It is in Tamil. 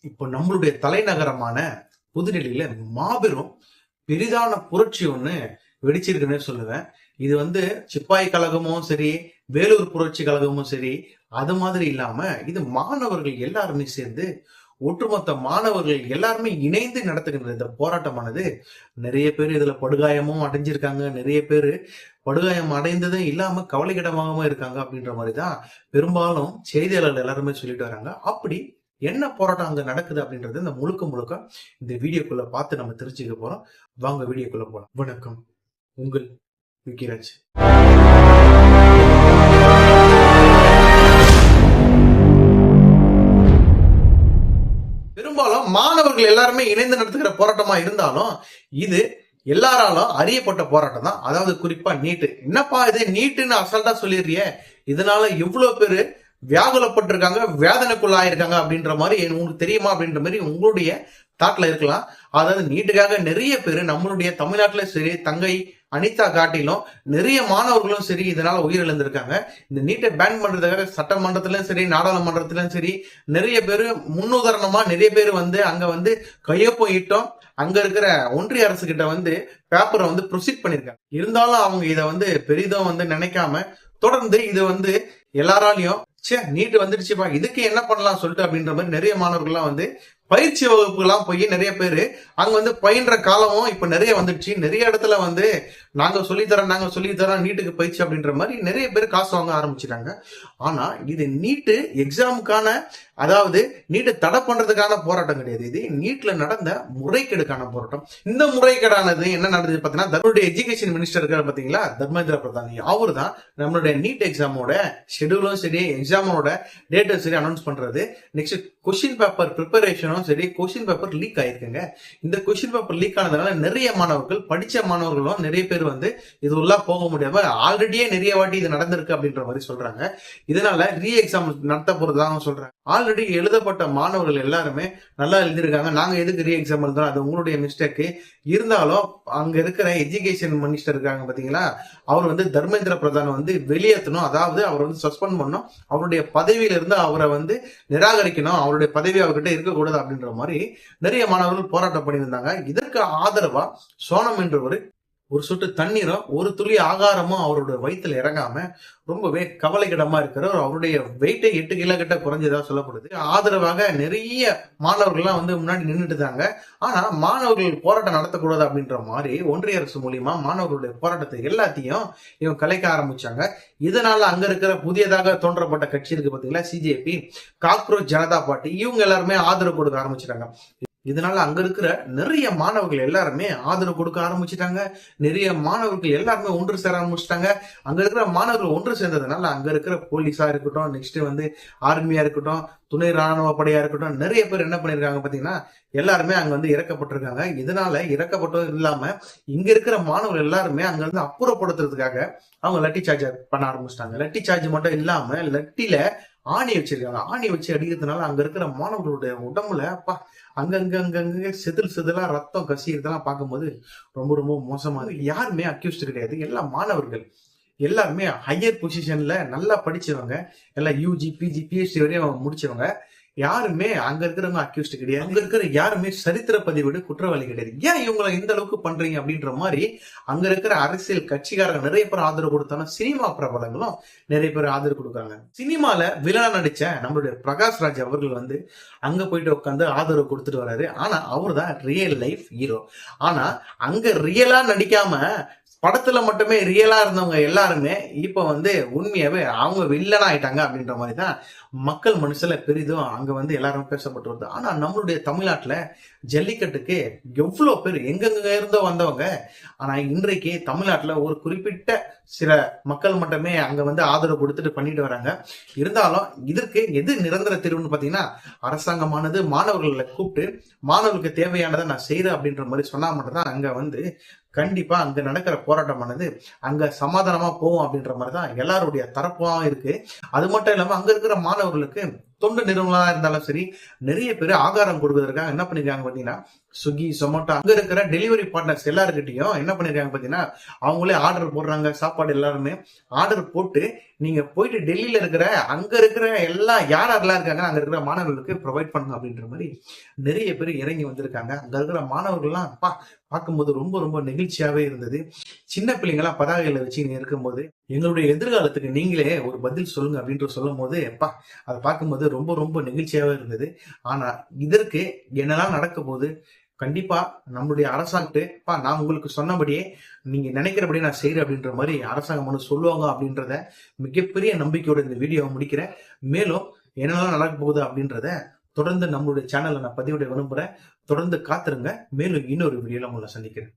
இப்போ நம்மளுடைய தலைநகரமான புதுடெல்லியில மாபெரும் பெரிதான புரட்சி ஒண்ணு வெடிச்சிருக்குன்னு சொல்லுவேன். இது சிப்பாய் கழகமும் சரி, வேலூர் புரட்சி கழகமும் சரி, அது மாதிரி இல்லாம இது மாணவர்கள் எல்லாருமே சேர்ந்து, ஒட்டுமொத்த மாணவர்கள் எல்லாருமே இணைந்து நடத்துகின்ற இந்த போராட்டமானது நிறைய பேர் இதுல படுகாயமும் அடைஞ்சிருக்காங்க. நிறைய பேர் படுகாயம் அடைந்ததும் இல்லாம கவலைக்கிடமாகவும் இருக்காங்க. அப்படின்ற மாதிரிதான் பெரும்பாலும் செய்தியாளர்கள் எல்லாருமே சொல்லிட்டு வராங்க. அப்படி என்ன போராட்டம் அங்க நடக்குது அப்படின்றது இந்த முழுக்க இந்த வீடியோக்குள்ள பார்த்து நம்ம தெரிஞ்சுக்க போறோம். வாங்க வீடியோக்குள்ள போலாம். வணக்கம், உங்கள் விக்கிராஜ். பெரும்பாலும் மாணவர்கள் எல்லாருமே இணைந்து நடத்துகிற போராட்டமா இருந்தாலும் இது எல்லாராலும் அறியப்பட்ட போராட்டம் தான். அதாவது குறிப்பா நீட்டு. என்னப்பா இது நீட்டுன்னு அசால்ட்டா சொல்லிடுறிய, இதனால எவ்வளவு பேரு வியாகுலப்பட்டிருக்காங்க, வேதனைக்குள்ளாயிருக்காங்க அப்படின்ற மாதிரி உங்களுக்கு தெரியுமா அப்படின்ற மாதிரி உங்களுடைய தாட்ல இருக்கலாம். அதாவது நீட்டுக்காக நிறைய பேர் நம்மளுடைய தமிழ்நாட்டுல சரி, தங்கை அனிதா காட்டிலும் நிறைய மாணவர்களும் சரி இதனால உயிரிழந்திருக்காங்க. இந்த நீட்டை பேன் பண்றதுக்காக சட்டமன்றத்திலும் சரி, நாடாளுமன்றத்திலும் சரி நிறைய பேர் முன்னுதாரணமா நிறைய பேர் அங்க கையொப்பம் இட்டோம். அங்க இருக்கிற ஒன்றிய அரசு கிட்ட பேப்பரை ப்ரொசீட் பண்ணிருக்காங்க. இருந்தாலும் அவங்க இதை பெரிதும் நினைக்காம தொடர்ந்து இது எல்லாராலையும் நீட்டு வந்துடுச்சுப்பா, இதுக்கு என்ன பண்ணலாம் சொல்லிட்டு அப்படின்ற மாதிரி நிறைய மாணவர்கள்லாம் பயிற்சி வகுப்பு எல்லாம் போய் நிறைய பேரு அங்க பயின்ற காலமும் இப்ப நிறைய வந்துடுச்சு. நிறைய இடத்துல நாங்க சொல்லித்தரோம் நீட்டுக்கு பயிற்சி அப்படின்ற மாதிரி நிறைய பேர் காசு வாங்க ஆரம்பிச்சிட்டாங்க. ஆனா இது நீட்டு எக்ஸாமுக்கான, அதாவது நீட்டு தடை பண்றதுக்கான போராட்டம் கிடையாது. இது நீட்ல நடந்த முறைகேடுக்கான போராட்டம். இந்த முறைகேடானது என்ன நடந்தது பாத்தீங்கன்னா, நம்மளுடைய எஜுகேஷன் மினிஸ்டர் இருக்காரு பாத்தீங்களா, தர்மேந்திர பிரதான், அவரு தான் நம்மளுடைய நீட் எக்ஸாமோட ஷெடியூலும் சரி, எக்ஸாமோட டேட்டும் சரி அனௌன்ஸ் பண்றது. நெக்ஸ்ட் கொஸ்டின் பேப்பர் ப்ரிப்பரேஷனும் சரி, கொஸ்டின் பேப்பர் லீக் ஆயிருக்குங்க. இந்த கொஸ்டின் பேப்பர் லீக் ஆனதுனால நிறைய மாணவர்கள், படிச்ச மாணவர்களும் நிறைய பேர் இது உள்ள போக முடியாம ஆல்ரெடியே நிறைய வாட்டி இது நடந்திருக்கு அப்படின்ற மாதிரி சொல்றாங்க. இதனால ரீ எக்ஸாம் நடத்த போறதாக சொல்றாங்க. ஆல்ரெடி எழுதப்பட்ட மாணவர்கள் எல்லாருமே நல்லா எழுதிருக்காங்க. நாங்க எதுக்கு ரீ எக்ஸாம் எழுதுறோம், அது உங்களுடைய மிஸ்டேக். இருந்தாலும் அங்க இருக்கிற எஜுகேஷன் மினிஸ்டர் இருக்காங்க பாத்தீங்களா, அவர் தர்மேந்திர பிரதான் வெளியேற்றணும். அதாவது அவர் சஸ்பெண்ட் பண்ணணும், அவருடைய பதவியில இருந்து அவரை நிராகரிக்கணும், அவருடைய பதவி அவர்கிட்ட இருக்கக்கூடாது அப்படின்ற மாதிரி நிறைய மாணவர்கள் போராட்டம் பண்ணியிருந்தாங்க. இதற்கு ஆதரவா சோனம் என்றவர் ஒரு சொட்டு தண்ணீரும் ஒரு துளி ஆகாரமும் அவருடைய வயிற்றுல இறங்காம ரொம்பவே கவலைக்கிடமா இருக்கிறவர். அவருடைய வெயிட்டை 8 கிலோ கிட்ட குறைஞ்சதா சொல்லப்படுது. ஆதரவாக நிறைய மாணவர்கள்லாம் முன்னாடி நின்றுட்டுதாங்க. ஆனா மாணவர்கள் போராட்டம் நடத்தக்கூடாது அப்படின்ற மாதிரி ஒன்றிய அரசு மூலியமா மாணவர்களுடைய போராட்டத்தை எல்லாத்தையும் இவங்க கலைக்க ஆரம்பிச்சாங்க. இதனால அங்க இருக்கிற புதியதாக தோன்றப்பட்ட கட்சி இருக்கு பாத்தீங்களா, சிஜேபி, காக்ரோச் ஜனதா பார்ட்டி, இவங்க எல்லாருமே ஆதரவு கொடுக்க ஆரம்பிச்சிட்டாங்க. இதனால அங்க இருக்கிற நிறைய மாணவர்கள் எல்லாருமே ஆதரவு கொடுக்க ஆரம்பிச்சுட்டாங்க. நிறைய மாணவர்கள் எல்லாருமே ஒன்று சேர ஆரம்பிச்சிட்டாங்க. அங்க இருக்கிற மாணவர்கள் ஒன்று சேர்ந்ததுனால அங்க இருக்கிற போலீஸா இருக்கட்டும், நெக்ஸ்ட் ஆர்மியா இருக்கட்டும், துணை ராணுவ படையா இருக்கட்டும், நிறைய பேர் என்ன பண்ணிருக்காங்க பாத்தீங்கன்னா எல்லாருமே அங்க இறக்கப்பட்டிருக்காங்க. இதனால இறக்கப்பட்டதும் இல்லாம இங்க இருக்கிற மாணவர்கள் எல்லாருமே அங்க அப்புறப்படுத்துறதுக்காக அவங்க லட்டி சார்ஜ் பண்ண ஆரம்பிச்சிட்டாங்க. லட்டி சார்ஜ் மட்டும் இல்லாம லட்டில ஆணி வச்சிருக்காங்க. ஆணி வச்சு அடிக்கிறதுனால அங்க இருக்கிற மாணவர்களுடைய உடம்புல அங்கங்க செதிலா ரத்தம் கசியறதெல்லாம் பார்க்கும்போது ரொம்ப மோசமா இருக்கு. யாருமே அக்யூஸ்ட் கிடையாது, எல்லா மாணவர்கள் எல்லாருமே ஹையர் பொசிஷன்ல நல்லா படிச்சவங்க, எல்லாம் யூஜி, பிஜி, பிஹெச்டி வரையும் முடிச்சவங்க. யாருமே அங்க இருக்கிறவங்க அக்யூஸ்ட் கிடையாது. அங்க இருக்கிற யாருமே சரித்திர பதிவோடு குற்றவாளி கிடையாது. ஏன் இவங்களை இந்த அளவுக்கு பண்றீங்க அப்படின்ற மாதிரி அங்க இருக்கிற அரசியல் கட்சிக்காரங்க நிறைய பேர் ஆதரவு கொடுத்தாலும் சினிமா பிரபலங்களும் நிறைய பேர் ஆதரவு கொடுக்காங்க. சினிமால வில்லனா நடிச்ச நம்மளுடைய பிரகாஷ் ராஜ் அவர்கள் அங்க போயிட்டு உட்காந்து ஆதரவு கொடுத்துட்டு வராரு. ஆனா அவர் தான் ரியல் லைஃப் ஹீரோ. ஆனா அங்க ரியலா நடிக்காம படத்துல மட்டுமே ரியலா இருந்தவங்க எல்லாருமே இப்ப உண்மையாவே அவங்க வில்லனா ஆயிட்டாங்க அப்படின்ற மாதிரி தான் மக்கள் மனசுல பெரிதும் அங்க எல்லாரும் பேசப்பட்டு வருது. ஆனா நம்மளுடைய தமிழ்நாட்டுல ஜல்லிக்கட்டுக்கு எவ்வளவு பேர் எங்கெங்க இருந்தோ வந்தவங்க. ஆனா இன்றைக்கு தமிழ்நாட்டுல ஒரு குறிப்பிட்ட சில மக்கள் மட்டுமே அங்க ஆதரவு கொடுத்துட்டு பண்ணிட்டு வராங்க. இருந்தாலும் இதற்கு எது நிரந்தர தீர்வுன்னு பாத்தீங்கன்னா, அரசாங்கமானது மாணவர்களை கூப்பிட்டு மாணவர்களுக்கு தேவையானதை நான் செய்யறேன் அப்படின்ற மாதிரி சொன்னா மட்டும் தான் அங்க கண்டிப்பா அங்க நடக்கிற போராட்டமானது அங்க சமாதானமா போகும் அப்படின்ற மாதிரிதான் எல்லாருடைய தரப்பும் இருக்கு. அது மட்டும் இல்லாம அங்க இருக்கிற மாணவர்களுக்கு தொண்டு நிறுவனங்களா இருந்தாலும் சரி, நிறைய பேர் ஆகாரம் கொடுக்கறதுக்காக என்ன பண்ணிருக்காங்க பாத்தீங்கன்னா, ஸ்விக்கி, சொமேட்டோ அங்க இருக்கிற டெலிவரி பார்ட்னர்ஸ் எல்லாருக்கிட்டையும் என்ன பண்ணிருக்காங்க பாத்தீங்கன்னா, அவங்களே ஆர்டர் போடுறாங்க. சாப்பாடு எல்லாருமே ஆர்டர் போட்டு நீங்க போயிட்டு டெல்லியில இருக்கிற அங்க இருக்கிற யாரெல்லாம் இருக்காங்க அங்க இருக்கிற மாணவர்களுக்கு ப்ரொவைட் பண்ணுங்க அப்படின்ற மாதிரி நிறைய பேர் இறங்கி வந்திருக்காங்க. அங்க இருக்கிற மாணவர்கள்லாம் பார்க்கும்போது ரொம்ப ரொம்ப நெகிழ்ச்சியாவே இருந்தது. சின்ன பிள்ளைங்களாம் பதாகைகளை வச்சு இருக்கும்போது எங்களுடைய எதிர்காலத்துக்கு நீங்களே ஒரு பதில் சொல்லுங்க அப்படின்ட்டு சொல்லும் போது அதை பார்க்கும்போது ரொம்ப ரொம்ப நெகிழ்ச்சியாவே இருந்தது. ஆனா இதற்கு என்னெல்லாம் நடக்க போகுது, கண்டிப்பா நம்மளுடைய அரசாங்கத்து நான் உங்களுக்கு சொன்னபடியே நீங்க நினைக்கிறபடியே நான் செய்யறேன் அப்படின்ற மாதிரி அரசாங்கம் வந்து சொல்லுவாங்க அப்படின்றத மிகப்பெரிய நம்பிக்கையோட இந்த வீடியோவை முடிக்கிறேன். மேலும் என்னெல்லாம் நடக்க போகுது அப்படின்றத தொடர்ந்து நம்மளுடைய சேனல்ல நான் பதிவிட விரும்புறேன். தொடர்ந்து காத்துருங்க. மேலும் இன்னொரு வீடியோல உங்களை சந்திக்கிறேன்.